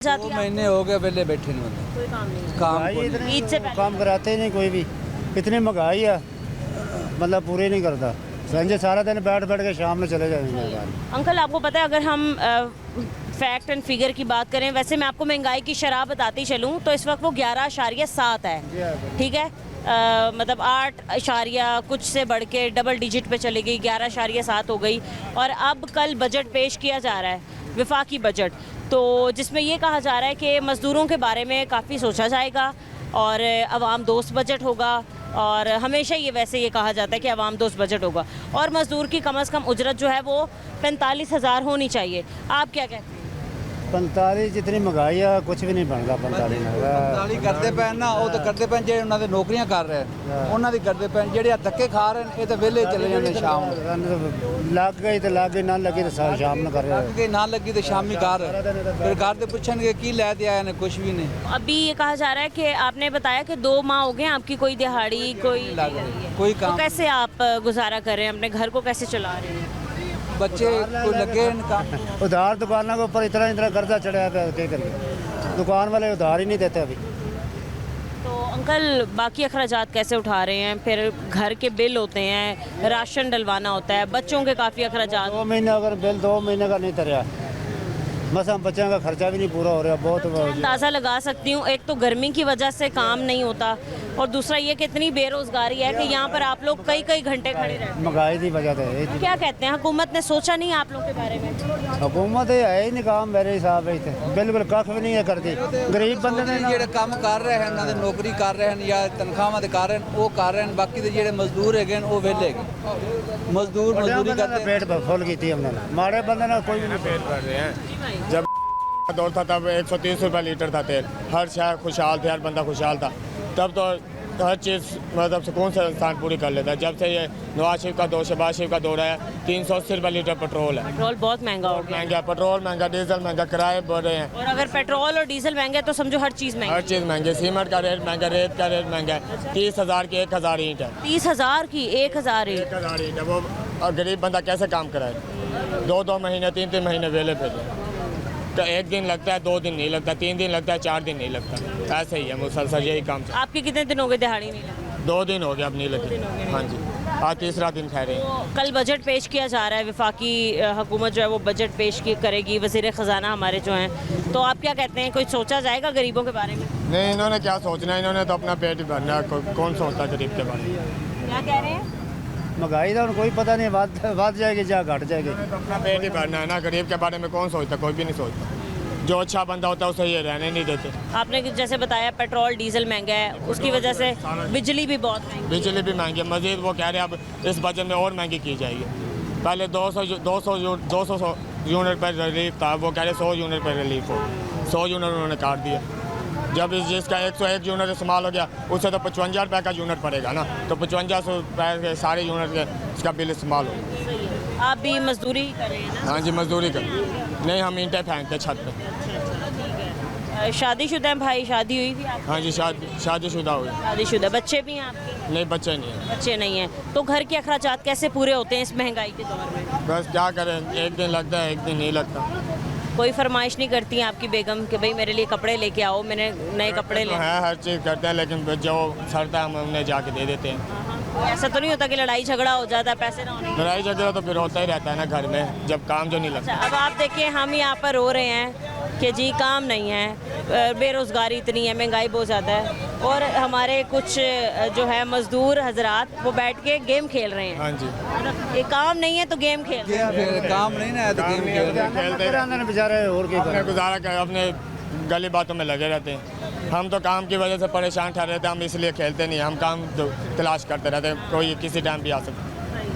2 महीने हो गए वेले बैठे नहीं होते, कोई काम नहीं है। काम भाई कोई इतने नहीं। ईद से पहले। काम कराते ही नहीं कोई भी। इतनी महंगाई है, मतलब पूरी नहीं करता। संजय सारा दिन बैठ बैठ के शाम में चले जाएंगे घर। अंकल आपको पता है, अगर हम फैक्ट एंड फिगर की बात करें, वैसे मैं आपको महंगाई की शरह बताती चलूँ तो इस वक्त वो 11.7 है, ठीक है। मतलब 8 कुछ से बढ़ के डबल डिजिट पे चली गई, 11.7 हो गई। और अब कल बजट पेश किया जा रहा है, विफाकी बजट, तो जिसमें ये कहा जा रहा है कि मज़दूरों के बारे में काफ़ी सोचा जाएगा और अवाम दोस्त बजट होगा। और हमेशा ये वैसे ये कहा जाता है कि अवाम दोस्त बजट होगा और मज़दूर की कम से कम उजरत जो है वो 45,000 होनी चाहिए। आप क्या कहते हैं? 45 जितनी महंगाई है कुछ भी नहीं बनता 45 में। 45 ਕਰਦੇ ਪੈਣ ਨਾ ਉਹ ਤਾਂ ਕਰਦੇ ਪੈਣ ਜਿਹੜੇ ਉਹਨਾਂ ਦੇ ਨੌਕਰੀਆਂ ਕਰ ਰਹੇ ਨੇ ਉਹਨਾਂ ਦੀ ਕਰਦੇ ਪੈਣ, ਜਿਹੜੇ ਆ ਧੱਕੇ ਖਾ ਰਹੇ ਨੇ ਇਹ ਤਾਂ ਵਿਹਲੇ ਚਲੇ ਜਾਂਦੇ ਸ਼ਾਮ ਨੂੰ। ਲੱਗ ਗਈ ਤੇ ਲੱਗ ਗਈ, ਨਾ ਲੱਗੀ ਤੇ ਸ਼ਾਮ ਨੂੰ ਕਰ ਰਹੇ। ਕਿ ਨਾ ਲੱਗੀ ਤੇ ਸ਼ਾਮੀ ਘਰ ਫਿਰ ਘਰ ਦੇ ਪੁੱਛਣਗੇ ਕੀ ਲੈ ਕੇ ਆਏ ਨੇ, कुछ भी नहीं। अभी ये कहा जा रहा है कि आपने बताया कि 2 माह हो गए आपकी कोई दिहाड़ी कोई लग नहीं रही है। कोई तो काम, कैसे आप गुजारा कर रहे हैं, अपने घर को कैसे चला रहे हैं? बच्चे कोई लगे इनका। उधार दुकानों के ऊपर इतना इतना कर्जा चढ़ा है, क्या करिए। दुकान वाले उधार ही नहीं देते अभी। तो अंकल बाकी अखराजात कैसे उठा रहे हैं? फिर घर के बिल होते हैं, राशन डलवाना होता है, बच्चों के काफ़ी अखराजात। 2 महीने अगर बिल 2 महीने का नहीं तरिया, बस हम बच्चों का खर्चा भी नहीं पूरा हो रहा। बहुत अंदाज़ा लगा सकती हूँ, एक तो गर्मी की वजह से काम नहीं होता और दूसरा ये कि इतनी बेरोज़गारी है कि यहाँ पर आप लोग कई कई घंटे खड़े रहते हैं। महंगाई की वजह से। क्या कहते हैं, हुकूमत ने सोचा नहीं आप लोग के बारे में? हुकूमत है ही नहीं काम मेरे हिसाब से, बिल्कुल कख भी नहीं है करती। गरीब बंदे ने ਜਿਹੜੇ ਕੰਮ ਕਰ ਰਹੇ ਹਨ, ਉਹਨਾਂ ਦੇ ਨੌਕਰੀ ਕਰ ਰਹੇ ਹਨ ਜਾਂ ਤਨਖਾਹਾਂ ਤੇ ਕਰ ਰਹੇ ਹਨ, ਉਹ ਕਰ ਰਹੇ ਹਨ। ਬਾਕੀ ਦੇ ਜਿਹੜੇ ਮਜ਼ਦੂਰ ਹੈਗੇ ਨੇ ਉਹ ਵਿਹਲੇ ਹੈਗੇ। ਮਜ਼ਦੂਰ मजदूरी करते पेट फुल की हमने, माड़े बंदे ने कोई भी नहीं पेट भर रहे हैं। जब दौर था तब 130 रुपये लीटर था तेल, हर शहर खुशहाल थे, हर बंदा खुशहाल था। तब तो हर चीज़ मतलब सुकून से इंसान पूरी कर लेता है। जब से ये नवाज शरीफ का दौर, शहबाज शरीफ का दौर है, 380 रुपये लीटर पेट्रोल है। पेट्रोल बहुत महंगा हो गया महंगा पेट्रोल, महंगा डीजल, महंगा किराए बढ़ रहे हैं। और अगर पेट्रोल और डीजल महंगा है तो समझो हर चीज़ महंगी। हर चीज़ महंगी, सीमेंट का रेट महंगा, रेत का रेट महंगा है। 30,000 की 1,000 ईंट है। 30,000 की 1,000 1,000 ईंट है। वो गरीब बंदा कैसे काम कराए? 2-2 महीने 3-3 महीने वेले पे तो 1 दिन लगता है, 2 दिन नहीं लगता, 3 दिन लगता है, 4 दिन नहीं लगता। ऐसे ही है मुसलसल यही काम चल। आपके कितने दिन हो गए दिहाड़ी नहीं लगी? 2 दिन हो गया अब नहीं लगी। हाँ जी, आज तीसरा दिन खा रहे हैं। तो कल बजट पेश किया जा रहा है, विफाकी हुकूमत जो है वो बजट पेश करेगी, वज़ीर ख़जाना हमारे जो हैं, तो आप क्या कहते हैं, कोई सोचा जाएगा गरीबों के बारे में? नहीं, इन्होंने क्या सोचना है, इन्होंने तो अपना पेट ही भरना है। कौन सोचता है गरीब के बारे में? क्या कह रहे हैं? महंगाई का कोई पता नहीं, बढ़ जाएगी या घट जाएगी। अपना पेट ही भरना है ना, गरीब के बारे में कौन सोचता? कोई भी नहीं सोचता। जो अच्छा बंदा होता है उसे ये रहने नहीं देते। आपने जैसे बताया पेट्रोल डीजल महंगा है, उसकी वजह से बिजली भी बहुत महंगी। बिजली भी महंगी है। मजीद वो कह रहे हैं अब इस बजट में और महंगी की जाएगी। पहले 200 यूनिट पर रिलीफ था, वो कह रहे 100 यूनिट पर रिलीफ हो। 100 यूनिट उन्होंने काट दिया। जब जिसका 101 यूनिट इस्तेमाल हो गया उससे तो 55 रुपये का यूनिट पड़ेगा ना, तो 55 रुपये के सारे यूनिट के इसका बिल इस्तेमाल हो। आप भी मजदूरी कर रहे हैं ना? हाँ जी, मजदूरी कर। नहीं, हम ईंटें फेंकते छत पे। शादीशुदा हैं भाई? शादी हुई थी आप? हाँ जी, शादीशुदा हुई। शादीशुदा। बच्चे भी हैं आपके? नहीं, बच्चे नहीं हैं। बच्चे नहीं हैं, तो घर के अखराजात कैसे पूरे होते हैं इस महंगाई के दौर में? बस क्या करें, 1 दिन लगता है, 1 दिन नहीं लगता। कोई फरमाइश नहीं करती हैं आपकी बेगम कि भाई मेरे लिए कपड़े लेके आओ, मैंने नए कपड़े तो ले? है, हर चीज़ करते हैं, लेकिन जो सरता है हम उन्हें जाके दे देते हैं। ऐसा तो नहीं होता कि लड़ाई झगड़ा हो जाता है पैसे ना होने? लड़ाई झगड़ा तो फिर होता ही रहता है ना घर में, जब काम जो नहीं लगता। अब आप देखिए, हम यहाँ पर रो रहे हैं कि जी काम नहीं है, बेरोज़गारी इतनी है, महंगाई बहुत ज़्यादा है, और हमारे कुछ जो है मज़दूर हजरात वो बैठ के गेम खेल रहे हैं। हाँ जी, मतलब ये काम नहीं है तो गेम खेल रहे हैं। फिर काम नहीं ना है तो गेम खेल रहे हैं। खेलते बेचारे और क्या अपने गुजारा कर, अपने गली बातों में लगे रहते हैं। हम तो काम की वजह से परेशान ठहरे रहते हैं, हम इसलिए खेलते नहीं, हम काम तलाश करते रहते हैं, कोई किसी टाइम भी आ सकता है।